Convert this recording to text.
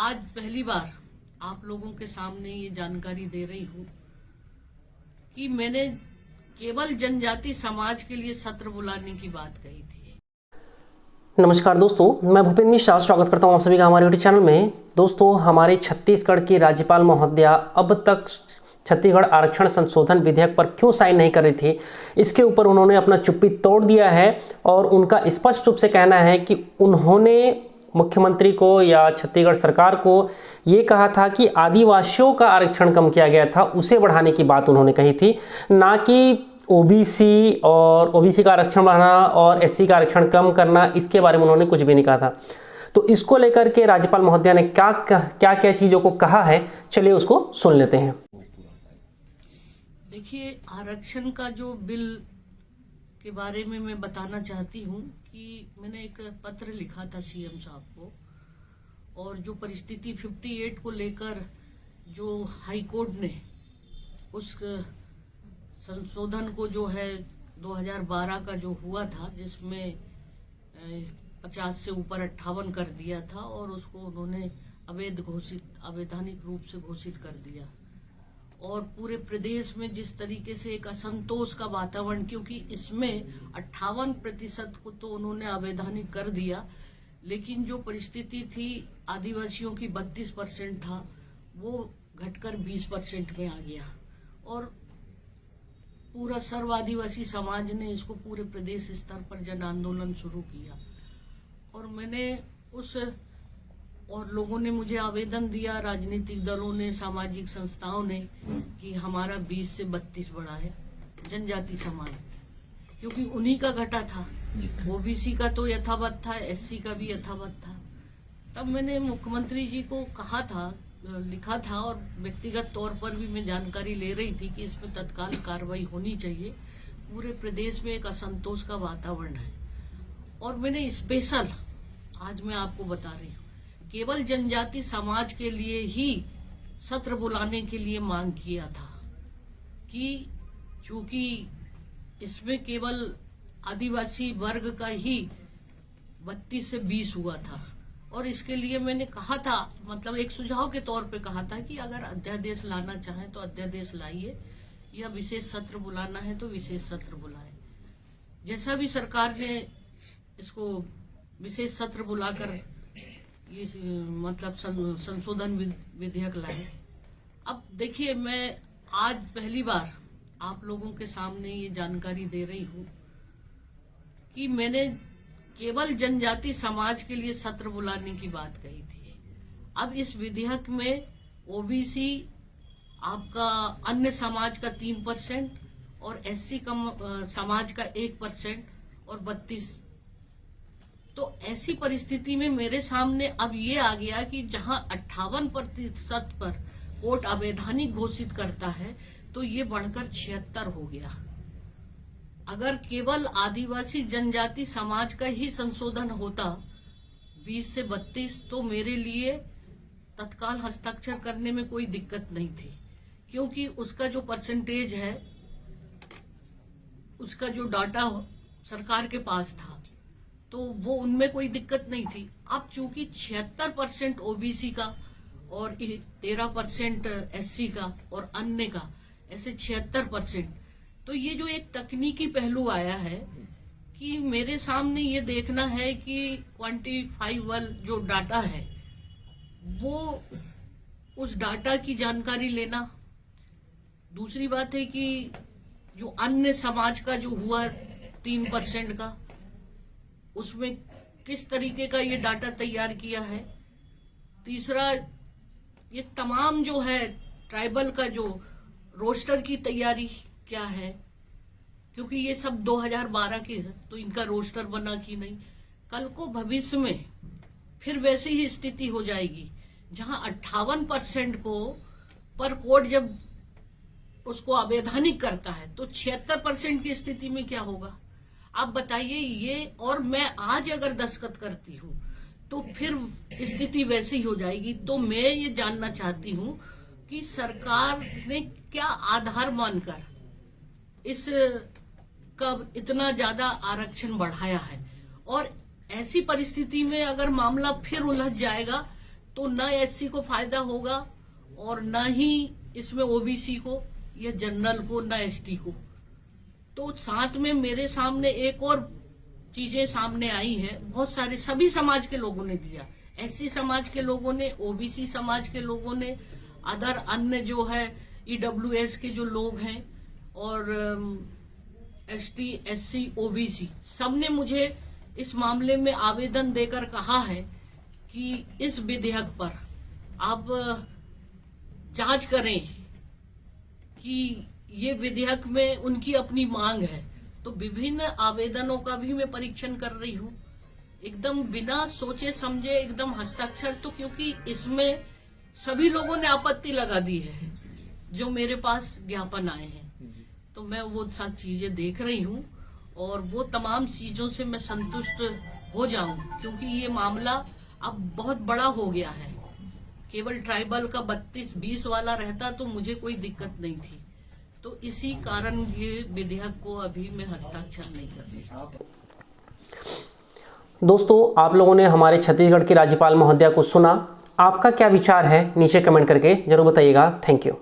आज पहली बार आप लोगों के सामने ये जानकारी दे रही हूँ कि मैंने केवल जनजाति समाज के लिए सत्र बुलाने की बात कही थी। नमस्कार दोस्तों, मैं भूपेंद्र मिश्रा स्वागत करता हूं आप सभी का हमारे यूट्यूब चैनल में। दोस्तों, हमारे छत्तीसगढ़ की राज्यपाल महोदया अब तक छत्तीसगढ़ आरक्षण संशोधन विधेयक पर क्यों साइन नहीं कर रही थी, इसके ऊपर उन्होंने अपना चुप्पी तोड़ दिया है और उनका स्पष्ट रूप से कहना है कि उन्होंने मुख्यमंत्री को या छत्तीसगढ़ सरकार को ये कहा था कि आदिवासियों का आरक्षण कम किया गया था, उसे बढ़ाने की बात उन्होंने कही थी, ना कि ओबीसी का आरक्षण बढ़ाना और एससी का आरक्षण कम करना। इसके बारे में उन्होंने कुछ भी नहीं कहा था। तो इसको लेकर के राज्यपाल महोदया ने क्या क्या चीजों को कहा है, चलिए उसको सुन लेते हैं। देखिए, आरक्षण का जो बिल के बारे में मैं बताना चाहती हूँ कि मैंने एक पत्र लिखा था सीएम साहब को, और जो परिस्थिति 58 को लेकर जो हाई कोर्ट ने उस संशोधन को जो है 2012 का जो हुआ था, जिसमें 50 से ऊपर 58 कर दिया था और उसको उन्होंने अवैधानिक रूप से घोषित कर दिया, और पूरे प्रदेश में जिस तरीके से एक असंतोष का वातावरण, क्योंकि इसमें 58% को तो उन्होंने अवैधानिक कर दिया, लेकिन जो परिस्थिति थी आदिवासियों की 32% था, वो घटकर 20% में आ गया, और पूरा सर्व आदिवासी समाज ने इसको पूरे प्रदेश स्तर पर जन आंदोलन शुरू किया। और मैंने और लोगों ने मुझे आवेदन दिया, राजनीतिक दलों ने, सामाजिक संस्थाओं ने, कि हमारा 20 से 32 बढ़ाए जनजाति समाज, क्योंकि उन्हीं का घटा था। ओबीसी का तो यथावत था, एससी का भी यथावत था। तब मैंने मुख्यमंत्री जी को कहा था, लिखा था, और व्यक्तिगत तौर पर भी मैं जानकारी ले रही थी कि इसमें तत्काल कार्रवाई होनी चाहिए। पूरे प्रदेश में एक असंतोष का वातावरण है, और मैंने स्पेशल आज मैं आपको बता रही हूँ, केवल जनजाति समाज के लिए ही सत्र बुलाने के लिए मांग किया था, कि चूंकि इसमें केवल आदिवासी वर्ग का ही 32 से 20 हुआ था, और इसके लिए मैंने कहा था, मतलब एक सुझाव के तौर पे कहा था कि अगर अध्यादेश लाना चाहें तो अध्यादेश लाइए, या विशेष सत्र बुलाना है तो विशेष सत्र बुलाए। जैसा भी सरकार ने इसको विशेष सत्र बुलाकर ये मतलब संशोधन विधेयक लाए। अब देखिए, मैं आज पहली बार आप लोगों के सामने ये जानकारी दे रही हूँ कि मैंने केवल जनजाति समाज के लिए सत्र बुलाने की बात कही थी। अब इस विधेयक में ओबीसी आपका अन्य समाज का 3% और एससी समाज का 1% और 32। तो ऐसी परिस्थिति में मेरे सामने अब ये आ गया कि जहां 58% पर कोर्ट अवैधानिक घोषित करता है, तो ये बढ़कर 76 हो गया। अगर केवल आदिवासी जनजाति समाज का ही संशोधन होता 20 से 32, तो मेरे लिए तत्काल हस्ताक्षर करने में कोई दिक्कत नहीं थी, क्योंकि उसका जो परसेंटेज है, उसका जो डाटा सरकार के पास था, तो वो उनमें कोई दिक्कत नहीं थी। अब चूंकि 76% ओबीसी का और 13% एससी का और अन्य का, ऐसे 76%, तो ये जो एक तकनीकी पहलू आया है कि मेरे सामने ये देखना है कि क्वांटिफाइबल जो डाटा है, वो उस डाटा की जानकारी लेना। दूसरी बात है कि जो अन्य समाज का जो हुआ 3% का, उसमें किस तरीके का ये डाटा तैयार किया है। तीसरा, ये तमाम जो है ट्राइबल का जो रोस्टर की तैयारी क्या है, क्योंकि ये सब 2012 की है, तो इनका रोस्टर बना कि नहीं। कल को भविष्य में फिर वैसी ही स्थिति हो जाएगी, जहां 58% को पर कोर्ट जब उसको अवैधानिक करता है, तो 76% की स्थिति में क्या होगा आप बताइए। ये, और मैं आज अगर दस्तखत करती हूँ तो फिर स्थिति वैसी ही हो जाएगी। तो मैं ये जानना चाहती हूँ कि सरकार ने क्या आधार मानकर इस का इतना ज्यादा आरक्षण बढ़ाया है, और ऐसी परिस्थिति में अगर मामला फिर उलझ जाएगा तो न एससी को फायदा होगा और न ही इसमें ओबीसी को या जनरल को, न एसटी को। तो साथ में मेरे सामने एक और चीजें सामने आई है, बहुत सारे सभी समाज के लोगों ने दिया, एससी समाज के लोगों ने, ओबीसी समाज के लोगों ने, अदर अन्य जो है ईडब्ल्यूएस के जो लोग हैं और एसटी, एससी, ओबीसी, सबने मुझे इस मामले में आवेदन देकर कहा है कि इस विधेयक पर आप जांच करें कि ये विधेयक में उनकी अपनी मांग है। तो विभिन्न आवेदनों का भी मैं परीक्षण कर रही हूँ, एकदम बिना सोचे समझे, एकदम हस्ताक्षर। तो क्योंकि इसमें सभी लोगों ने आपत्ति लगा दी है जो मेरे पास ज्ञापन आए हैं, तो मैं वो सब चीजें देख रही हूँ और वो तमाम चीजों से मैं संतुष्ट हो जाऊं, क्योंकि ये मामला अब बहुत बड़ा हो गया है। केवल ट्राइबल का 32-20 वाला रहता तो मुझे कोई दिक्कत नहीं थी। तो इसी कारण ये विधेयक को अभी मैं हस्ताक्षर नहीं कर रही। दोस्तों, आप लोगों ने हमारे छत्तीसगढ़ की राज्यपाल महोदया को सुना। आपका क्या विचार है नीचे कमेंट करके जरूर बताइएगा। Thank you.